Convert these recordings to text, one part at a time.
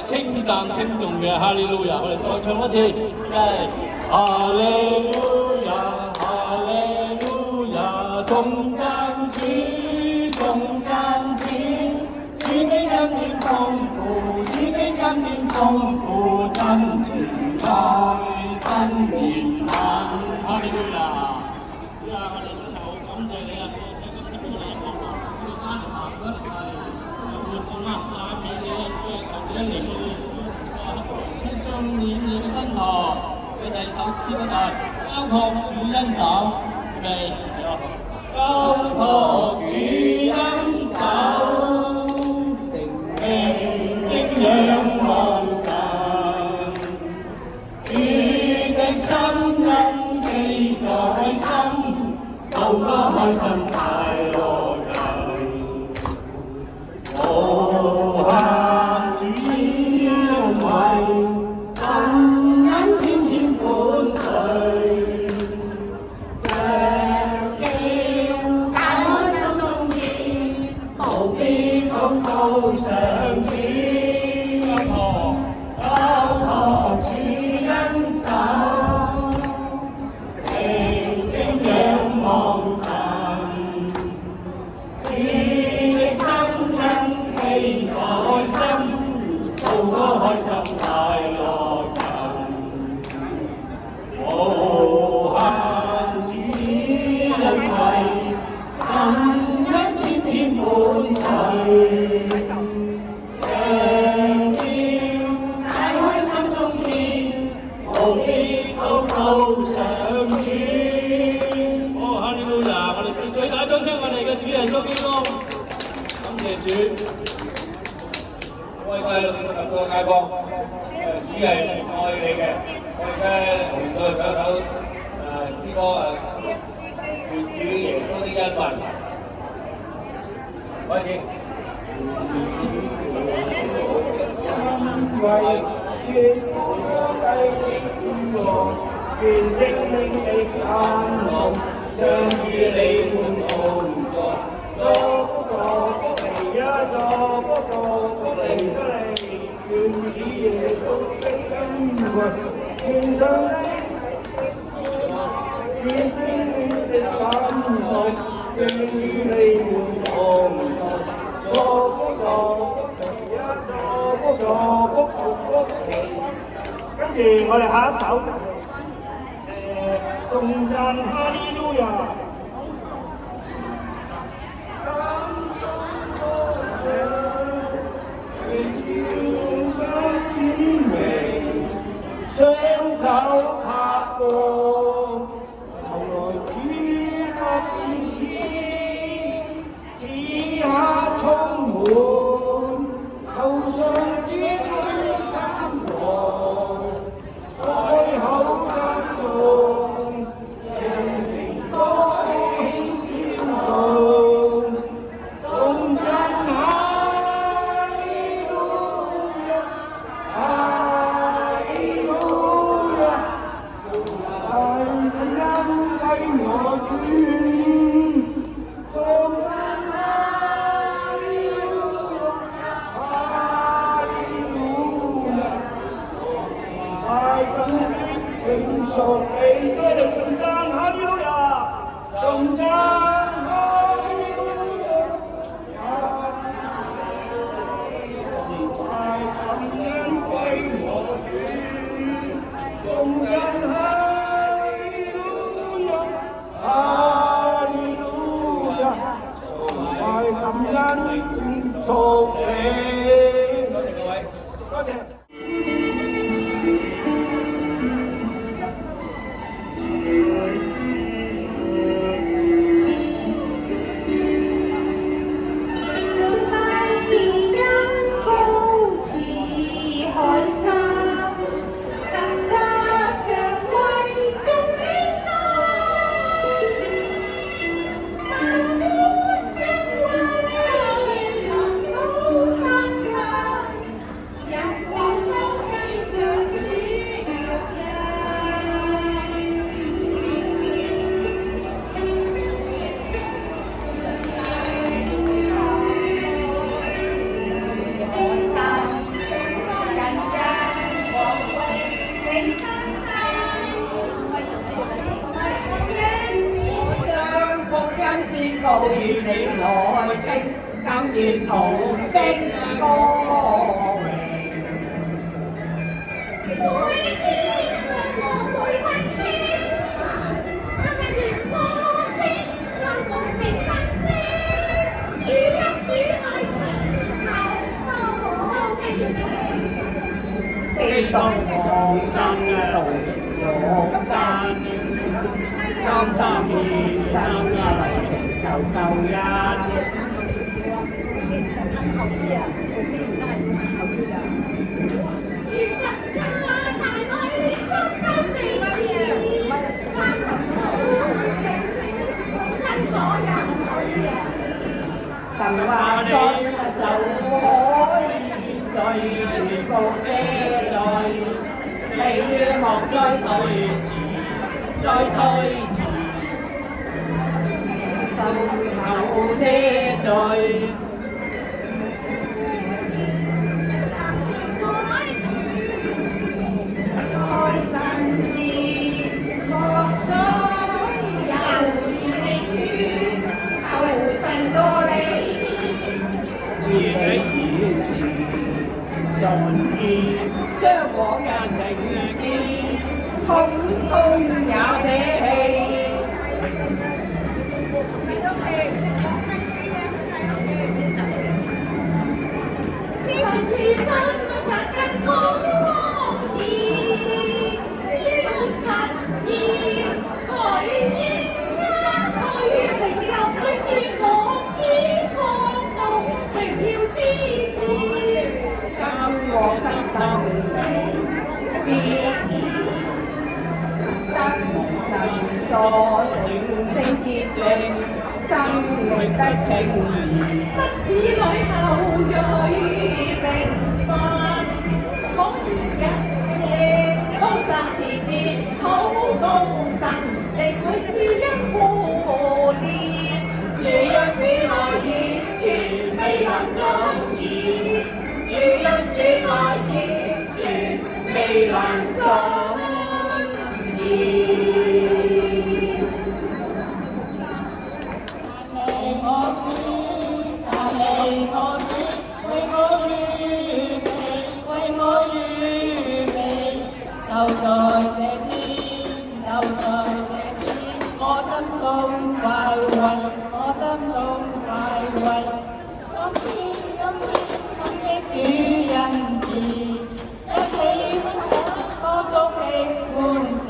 稱讚稱頌嘅哈利路亞，我哋再唱一次，係哈利路亞，哈利路亞，頌讚主，頌讚主，主的恩典豐富，主的恩典豐富，真慈愛，真憐憫，哈利路亞。主啊，我哋真係好感謝你啊！喺今天我哋一個呢個家庭行一齊活動啊，讚美你啊！主啊，求你嚟到。將年年嘅燈台嘅第首詩嗰度，交託主恩手，未交託主恩手，定睛仰望神，主的心恩記在心，度過開心快樂人。無限主恩惠。街坊，主係愛你嘅，我而家同再唱首詩歌叫主耶穌的恩惠，開始。為願我繼續我，願聖靈的盼望，相與你們同在，作福地呀作福地出嚟。願主耶穌的恩惠，願上願聖靈的感動，將與你們同在，作福地呀作福地。跟住我哋下一首頌讚哈利路亞。雙手拍過，從來主不變遷，此刻充滿，頭上只許三王，開口間中，讓情歌輕飄送，頌讚哈利路亞。血統的歌榮。基督降生道肉身，當三面生就救恩。神話信就可以罪全部赦罪，你莫再推遲，再推遲，心口赦罪。開心事，莫再有意處，後生多你。自己以前盡意，將往日情意，通通也捨棄。今次真實更公義，要實現改變啊！去成就去自我依靠到榮耀之時，今獲新生命必然得神所成聖潔靈，生命得稱義，得子女後裔平凡，講日夜高山前面禱告神，定會賜恩護念，如人之愛完全未能彰顯，如人之愛完全未能彰顯。就在這天，就在這天，我心中快慰，我心中快慰。今天主恩賜，一起分享歌中的歡笑。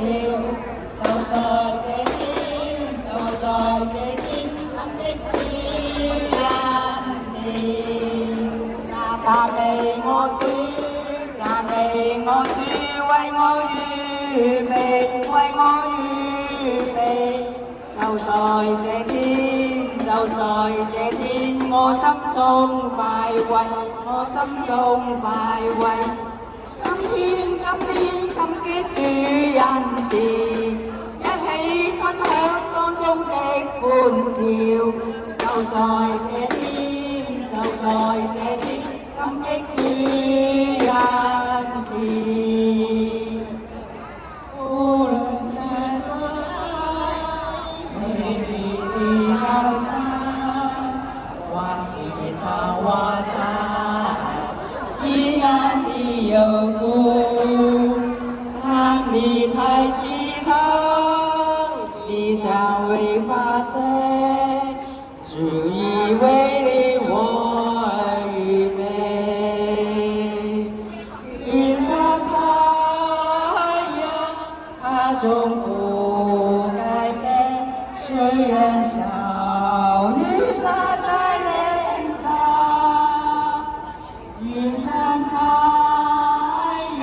就在這天，就在這天，今天主恩賜。讚美我主，讚美我主。為我預備，為我預備，就在這天，就在這天，我心中快慰，我心中快慰。今天，感激主恩賜，一起分享當中的歡笑。就在這天，就在這天，感激主恩賜。有故，当你抬起头，必将会发生，主已为你我而预备。云上太阳，它终不改变，虽然小雨洒在脸上，云上太阳。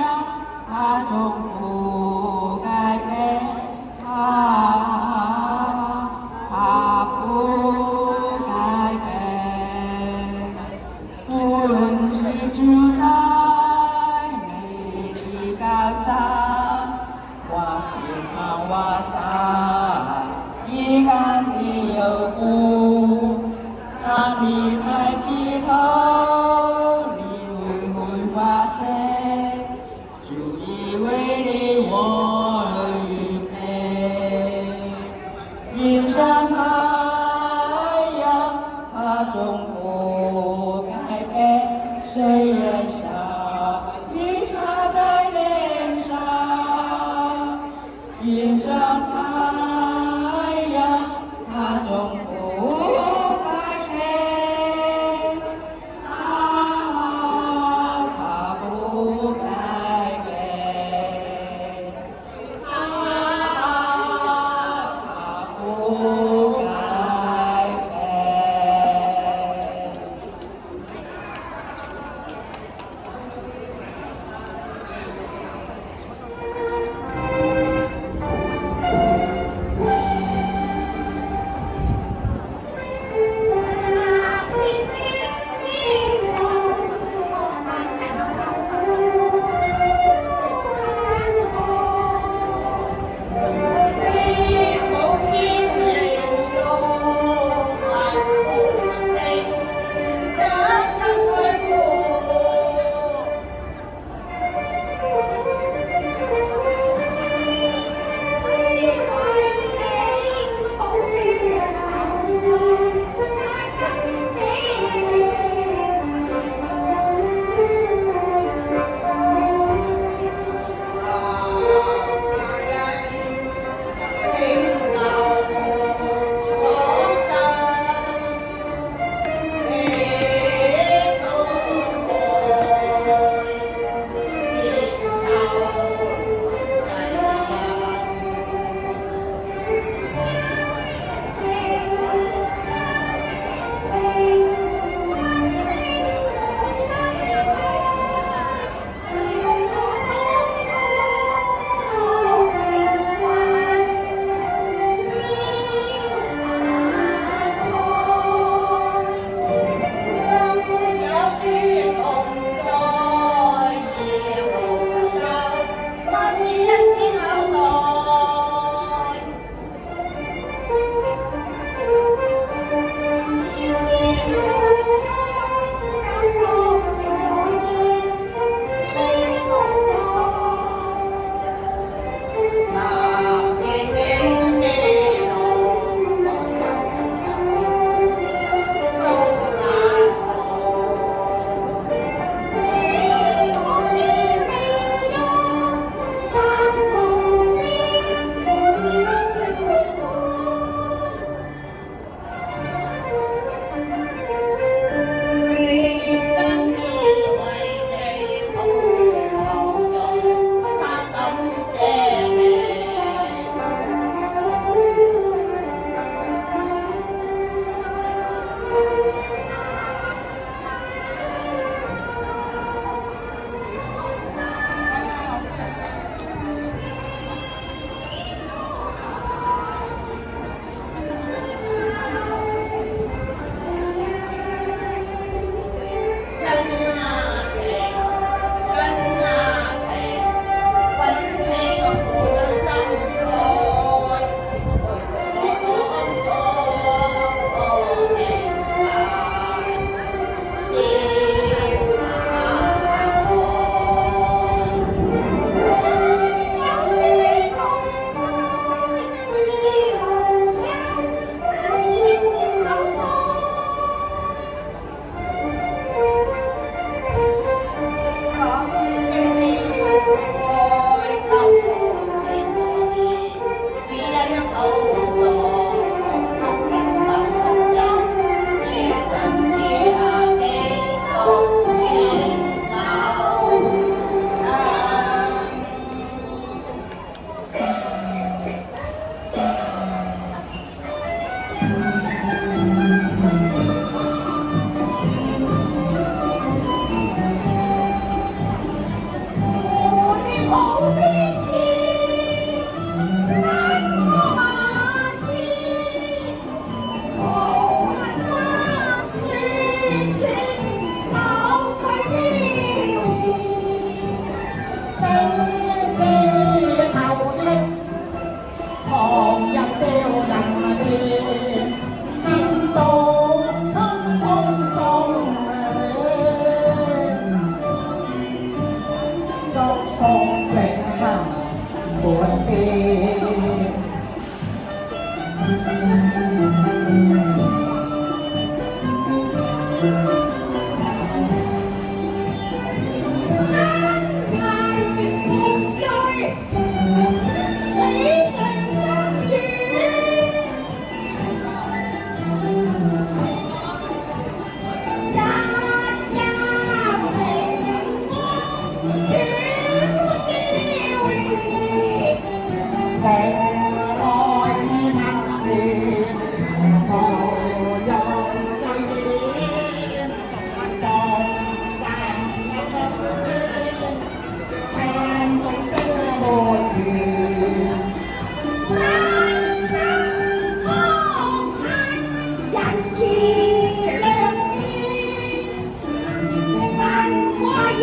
願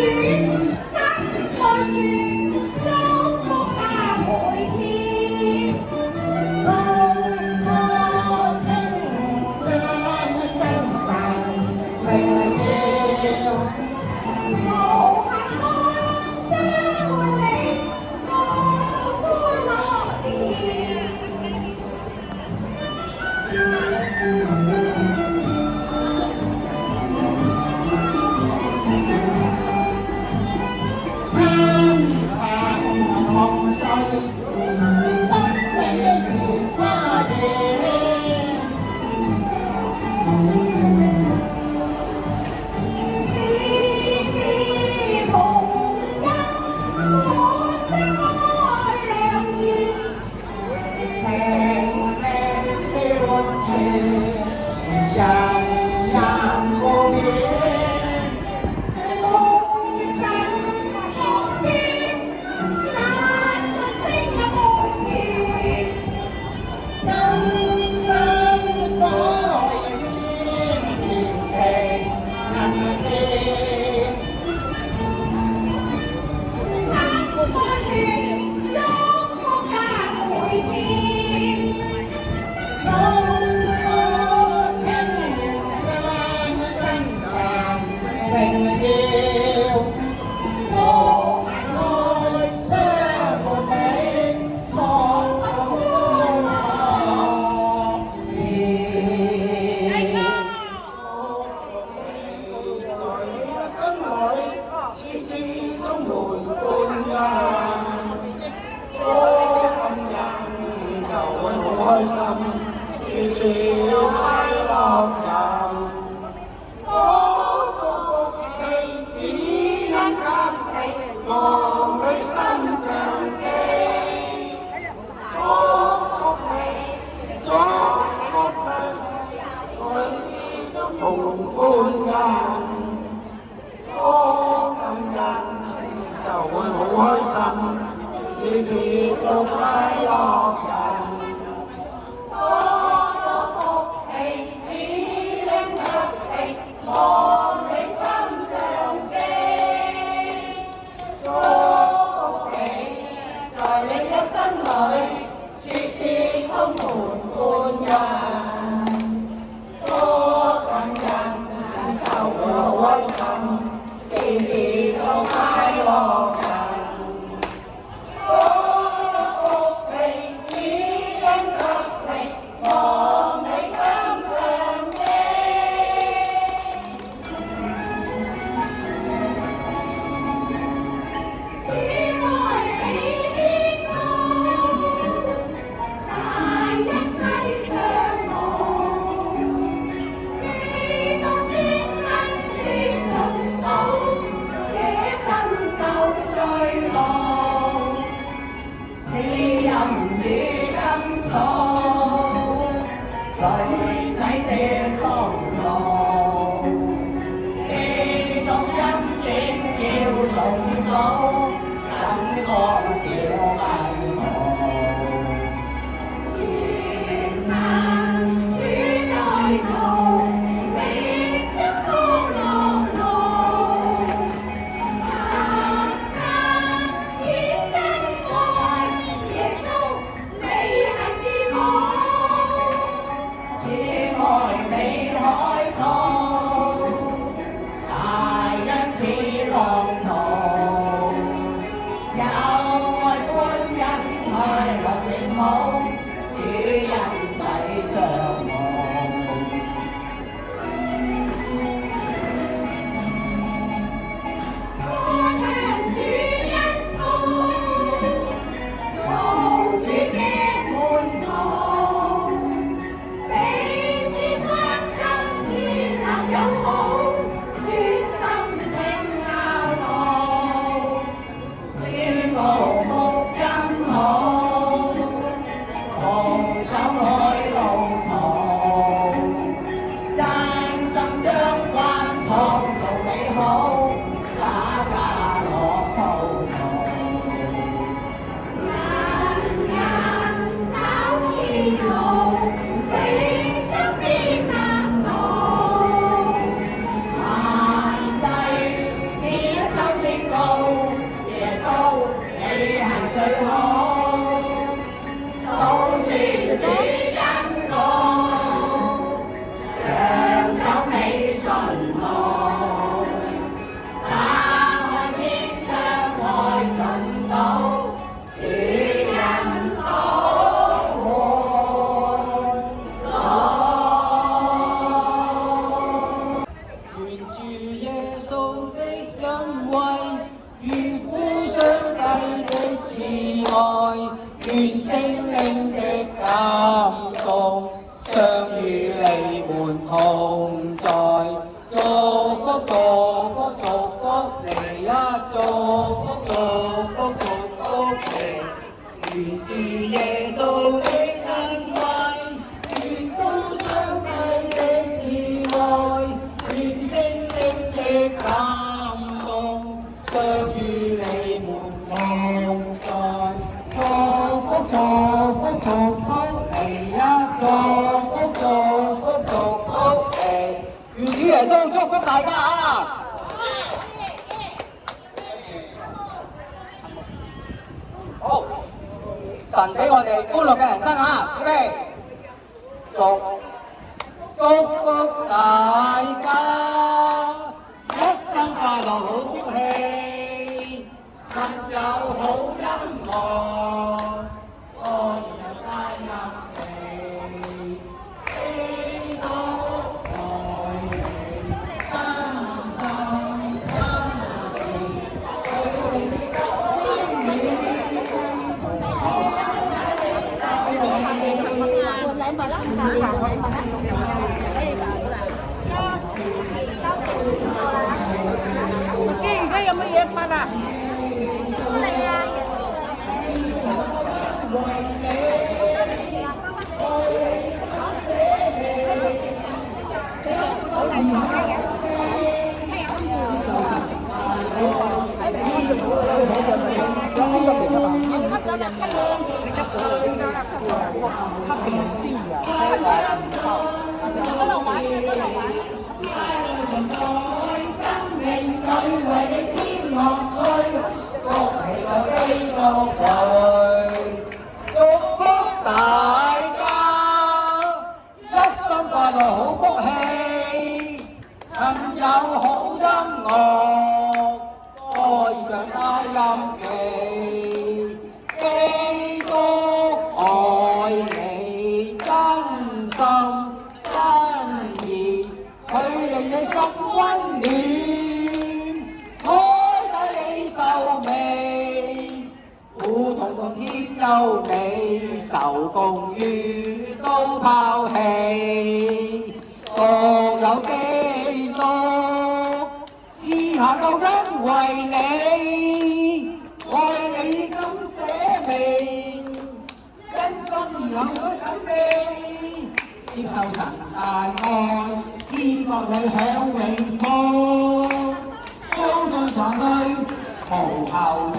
生活住，祝福家每天。高歌青春精神榮耀。無限愛相活力，我到歡樂年。有愛歡欣。願聖靈的感動，相與你們同在。祝福祝福祝福你呀，祝福祝福祝福你，願主耶穌的恩惠，願父上帝的慈愛，願聖靈的感動，相與你們同在。祝福祝福祝福你呀，祝福祝福祝福你，願主耶穌祝福大家啊！好，神俾我哋歡樂嘅人生啊！預備，祝福大家一生快樂好福氣，實有好音樂，愛人帶入你，基督愛你，真心真意，佢哋的心溫暖。換禮物啦，下邊換禮物啦，而家有乜嘢發啊？祝福你啊！祝福大家一生快樂好福氣，曾有好音樂，愛像大音記，基督愛你，真心真意，佢令你心溫暖，開帶你壽命，苦痛同甜優美，愁共於都拋棄，獨有基督賜下救恩為你，為你敢捨命，因心而流水等你，接受神大愛，天國裏享永福，相進上去無後退，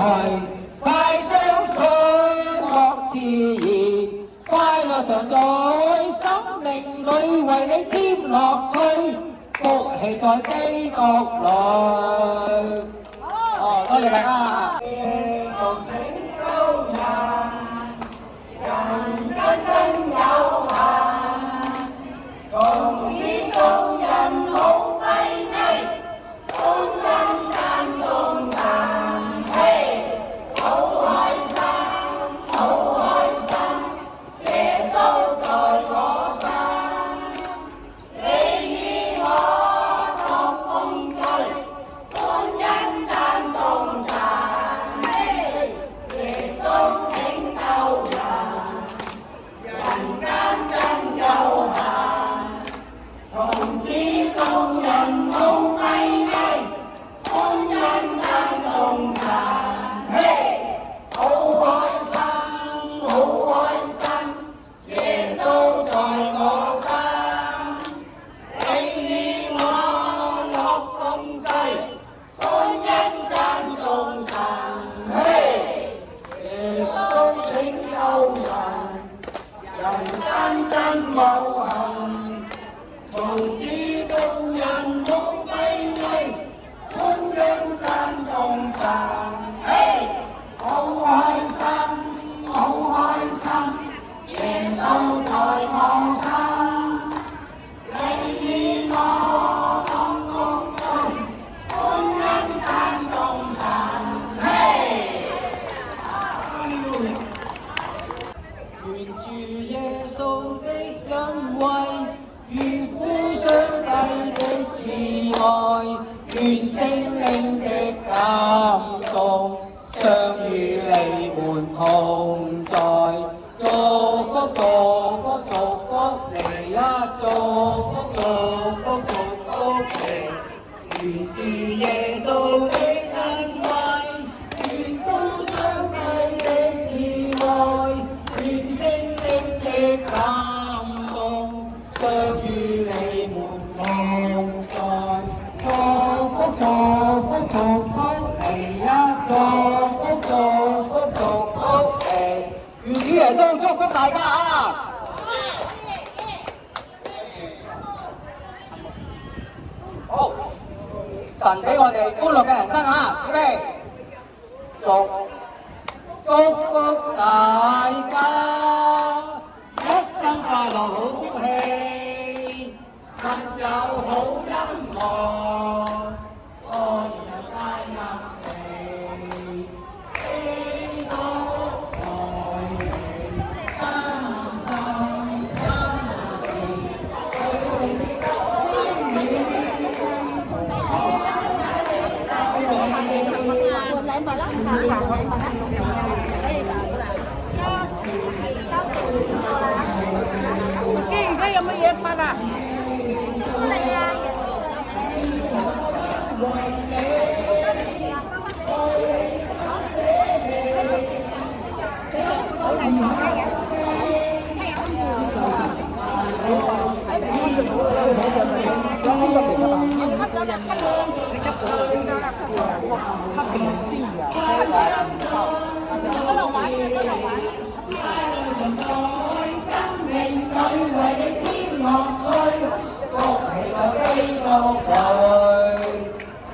快相信樂自然，快樂常在生命裏，為你添樂趣，福氣在基督裏。多謝大家。耶穌拯救人，人間真有限，從此眾人好卑微，歡欣讚頌神，嘿，好開心，好開心，耶穌在我心，你與我同共聚，歡欣讚頌神，嘿，耶穌拯救人，人間真有限，從此眾人冇畏畏，歡欣讚頌神，嘿，好開心，好開心，耶穌在我心，你與我樂共聚，歡欣讚頌神，嘿，耶穌拯救人，人間真無限，從此眾人冇卑微，歡欣讚頌神，嘿，好開心，好開心，耶穌在我心，你與我同共聚，歡欣讚頌神，嘿，願主耶穌的恩惠，願父上帝的慈愛，願聖靈的感動，相與你們同在。源自耶穌的恩惠，願高雙低的慈愛，願聖靈的感動，相與你們同在。祝福祝福祝福你啊！祝福祝福祝福你，願主耶穌祝福大家啊！好，神俾我哋歡樂嘅人生啊！預備，祝福大家一生快樂好福氣，實有好音樂，愛人帶入地，基督愛你，真心真意，佢哋的心軟。換禮物啦，下年換禮物啦，而家有乜嘢發啊？祝福你啊！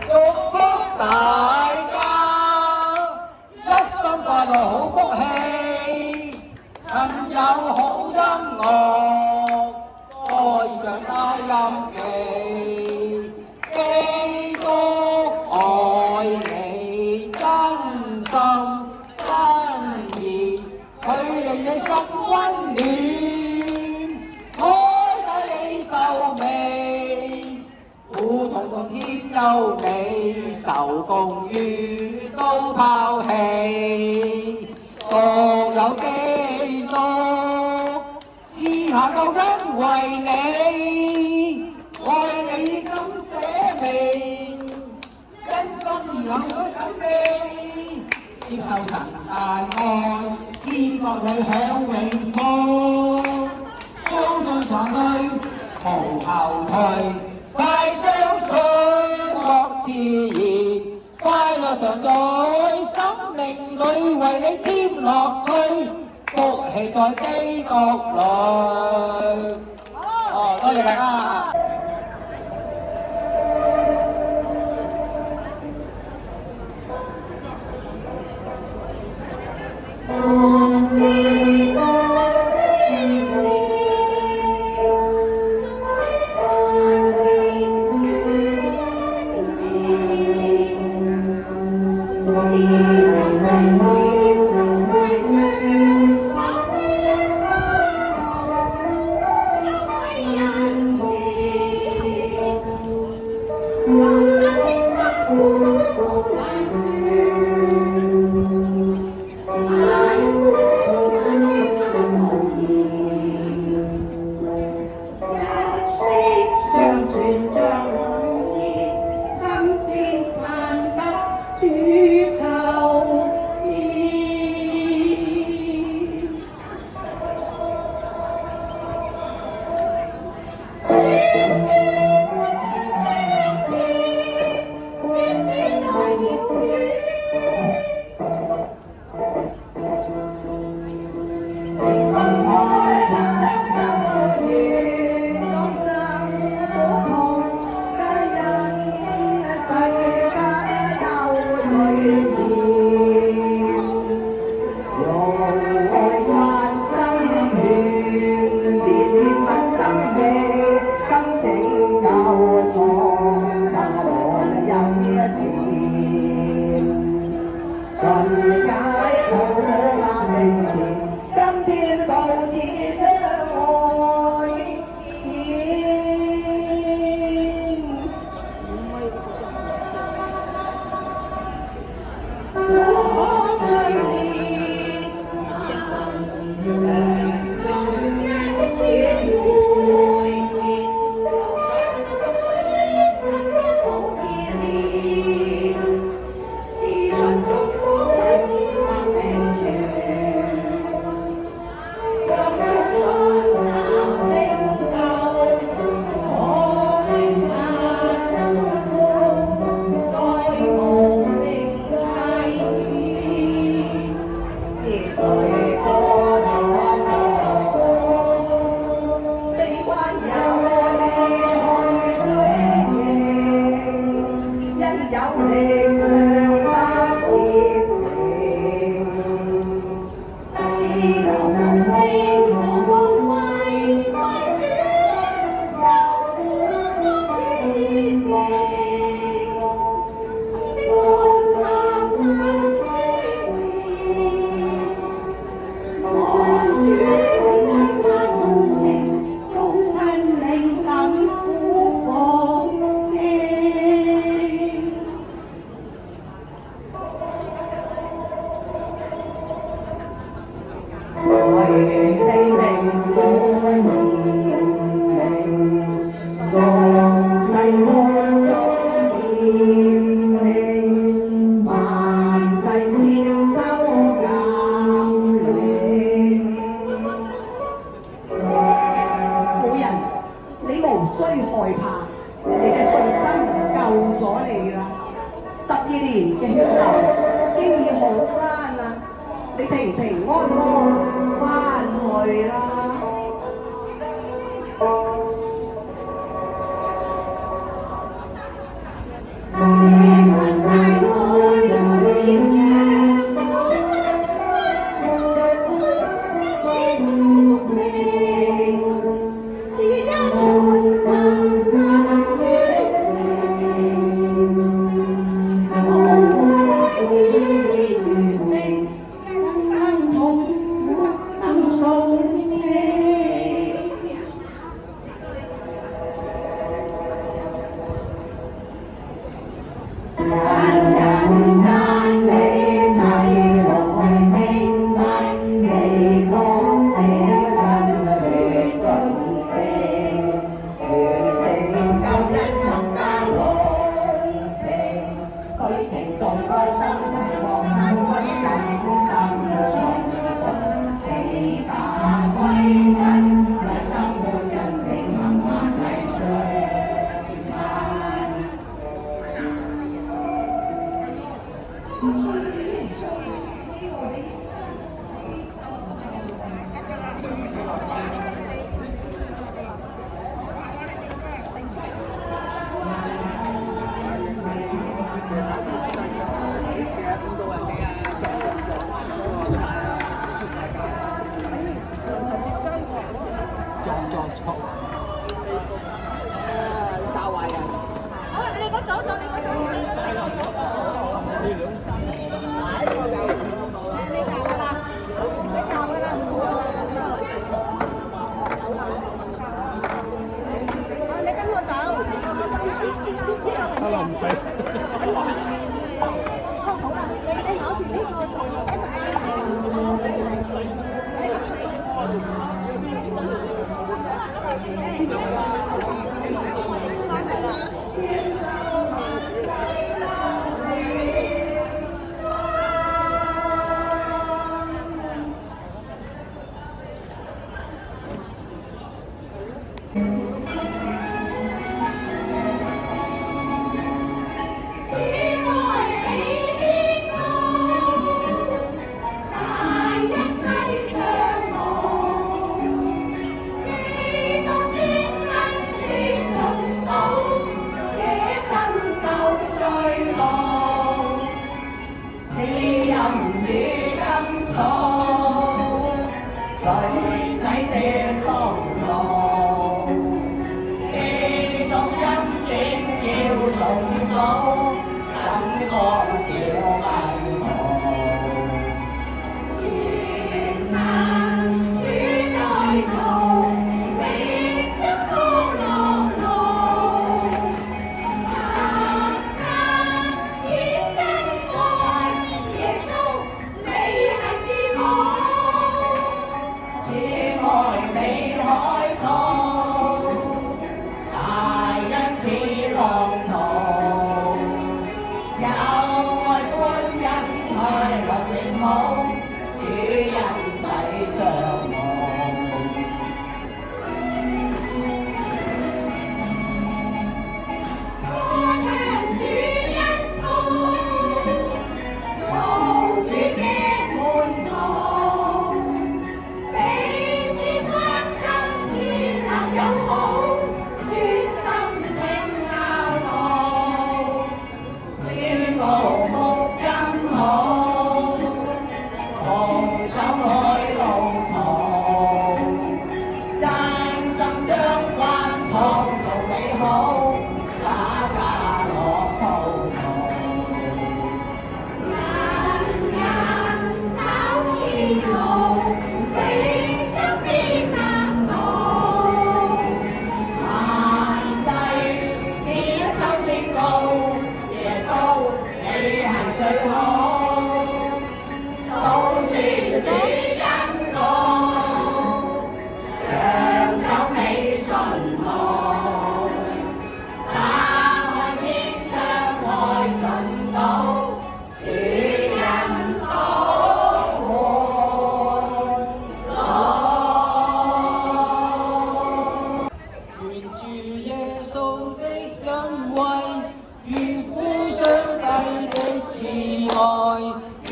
祝福大家一生快樂好福氣，曾有好音樂，愛像大音記，基督愛你真心真意，佢令你心溫暖，開帶你壽命，苦痛痛添優美，仇共於都拋棄，獨有基督賜下救恩為你，為你敢捨命，因心而流水等你，接受神大愛，天國裏享永福，相進神去無後退，快相信樂自然，快樂常在生命裏為你添樂趣，福氣在基督裏。多謝大家。有力量得熱情。地球的我為愛主，有苦中堅定，信靠能堅持，望主永愛擦用情，終身領感苦放棄。來地靈鼓鳴鳴，壯麗空中見證，萬世千秋鑑領。婦人，你無需害怕，你嘅信心救咗你啦。12年嘅血流經已好返啦，你平平安安返去啦。這生大愛在點亮，我相信春的天空裏，只有春白心於你，無愛與緣定，一生同能數情。人人讚美齊來敬拜，祈禱你心血盡地，如成就一尋家龍情，舉情縱開心望眼歸真心嘅相逢，氣把歸真，一生沒人平衡萬世相親。只愛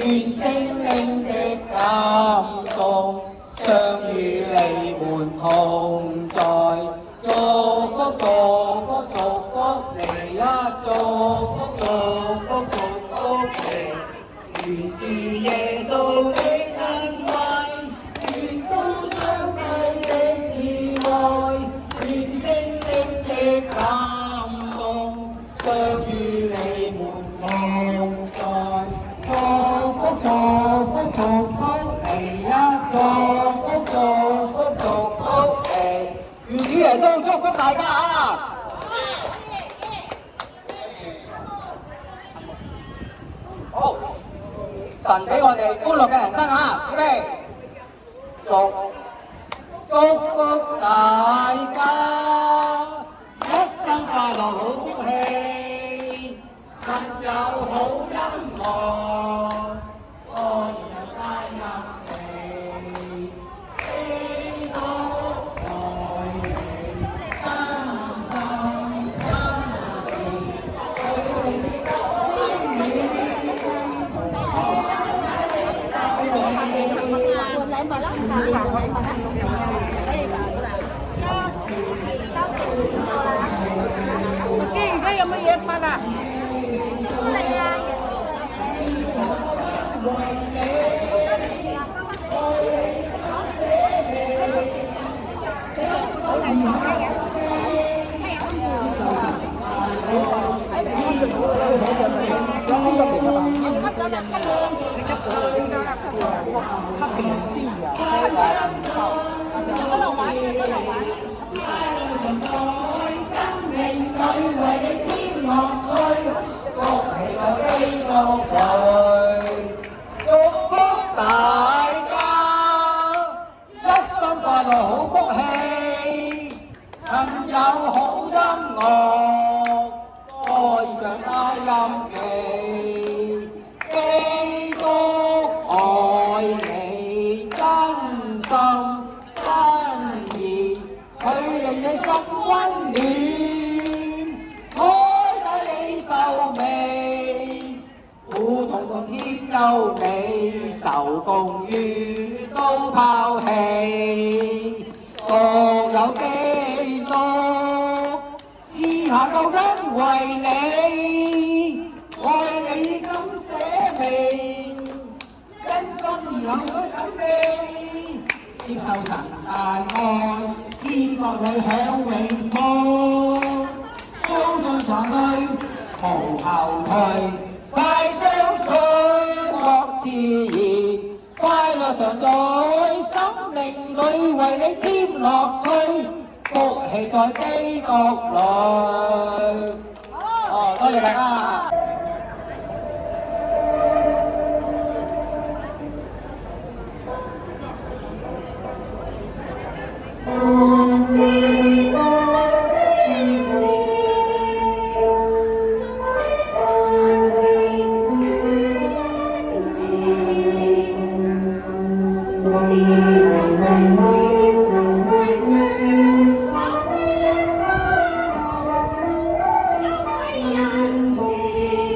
願聖靈的感動，相與你們同在。祝福祝福祝福你啊！祝福祝福祝福你，願主耶穌的恩惠，願高上帝的慈愛，願聖靈的感動，相與你們同在。祝福祝福祝福你啊！祝福祝福祝福你，願主耶穌祝福大家啊！好，神俾我哋歡樂嘅人生啊！預備，祝福大家一生快樂好福氣，實有好音樂，可以有帶入你，基督愛你，真心真意，佢令你心換禮物啦，下年換禮物啦，機而家有乜嘢拍啊？朱古力啊！祝福大家一生快樂好福氣，曾有好音樂，可以長大音記，基督愛你，真心真意，佢令你心溫暖，開帶你壽命，苦痛同甜優美，受共於都拋棄，獨有基督賜下救恩為你，愛你敢捨命，因心而流水等你，接受神大愛，天國裏享永福，相信上去無後退，快相信國自然，快樂常在生命裏為你添樂趣，福氣在基督裏。多謝大家。Hãy subscribe cho kênh Ghiền Mì Gõ để không bỏ lỡ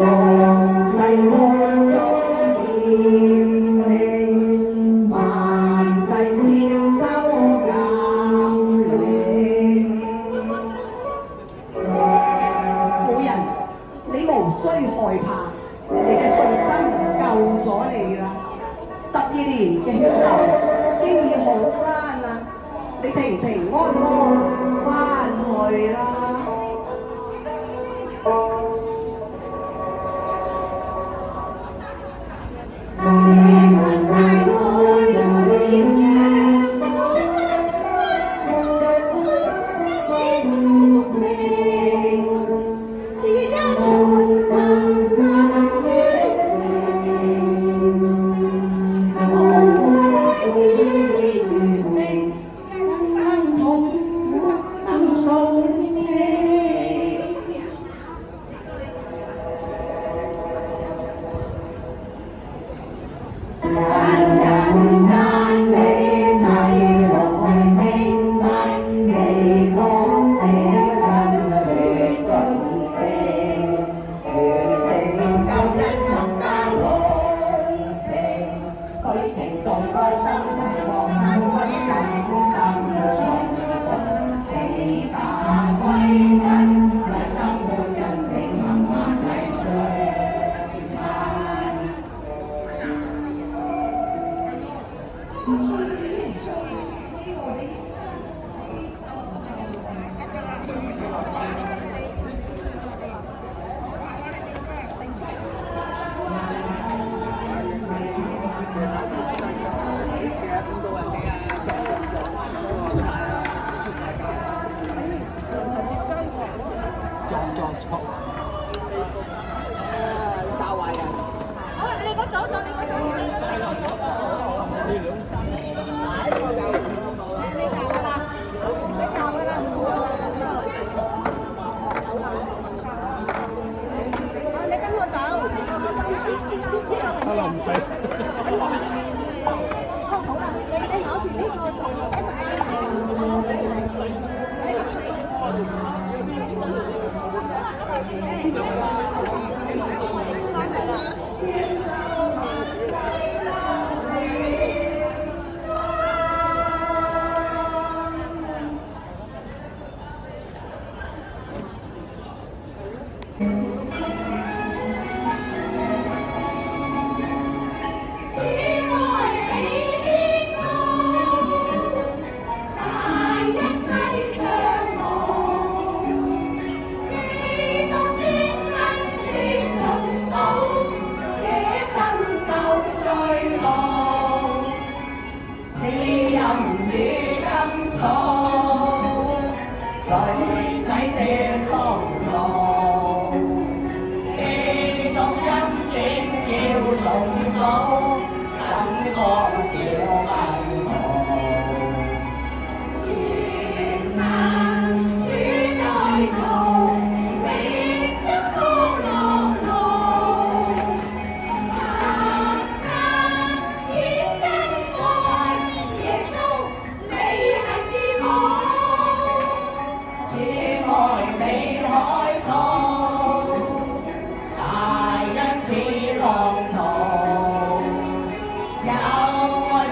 大恩似浪濤，有愛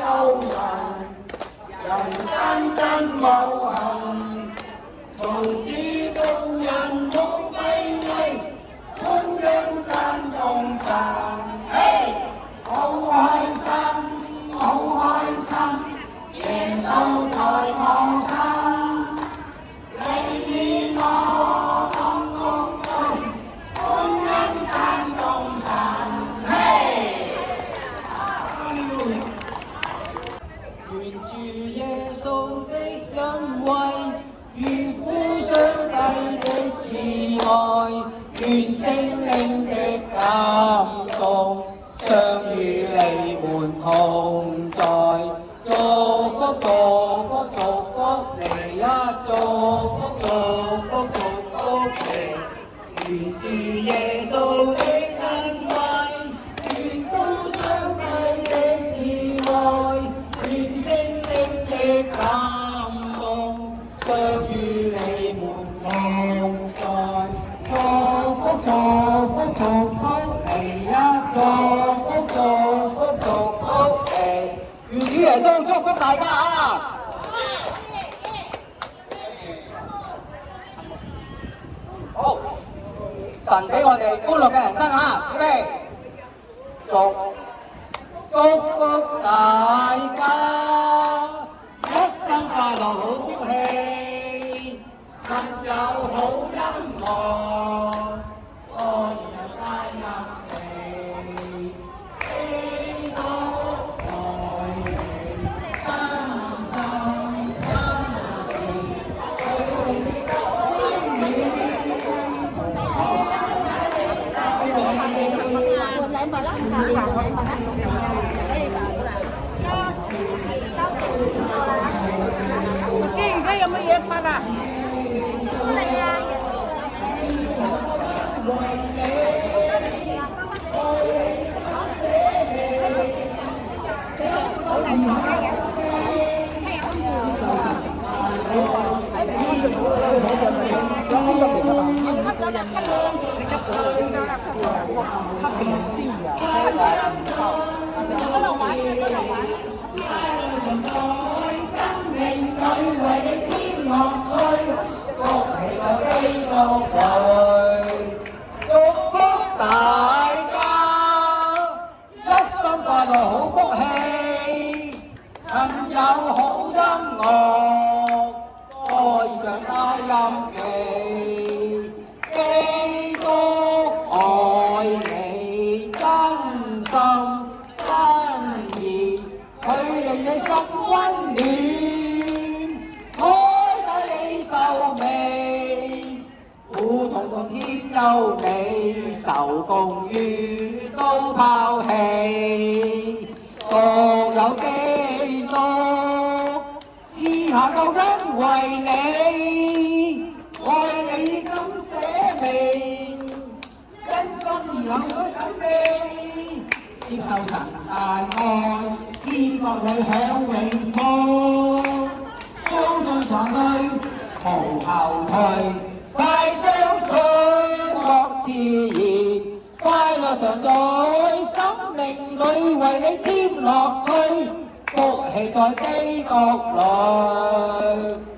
有人，人間真有幸，從此到人冇閉翳，歡欣讚頌神，嘿，好開心，好開心，耶穌在我心，你與我同共聚，歡欣讚頌神，嘿。願主耶穌的恩惠，願父上帝的慈愛，願聖靈的感動，常與你們同在。祝福祝福祝福你呀！祝福祝福祝福你，願主耶穌的恩惠，願父上帝的慈愛，願聖靈的感動，常與你們同在。祝福祝福祝福你呀！祝福祝福祝福你，願主耶穌祝福大家啊！好，神俾我哋歡樂嘅人生啊！預備，祝福大家，一生快樂好福氣，實有好音樂，可以有帶入你，基督愛你，真心真意，對你的心溫暖。換禮物啦，下邊換禮物啦。而家有乜嘢拍啊？祝福你啊！祝福大家，一生快樂好福氣，曾有好音樂，歌兒像佳音期，基督愛你，真心真意，佢令你心溫暖，開解你壽命，苦痛同甜優美，愁共於都拋棄，獨有基督賜下救恩為你，為你敢捨命，因心而流水等你，接受神大愛，天國裏享永福，相進上去無後退，快相信樂自然，快樂常在生命裏，為你添樂趣，福氣在基國裏。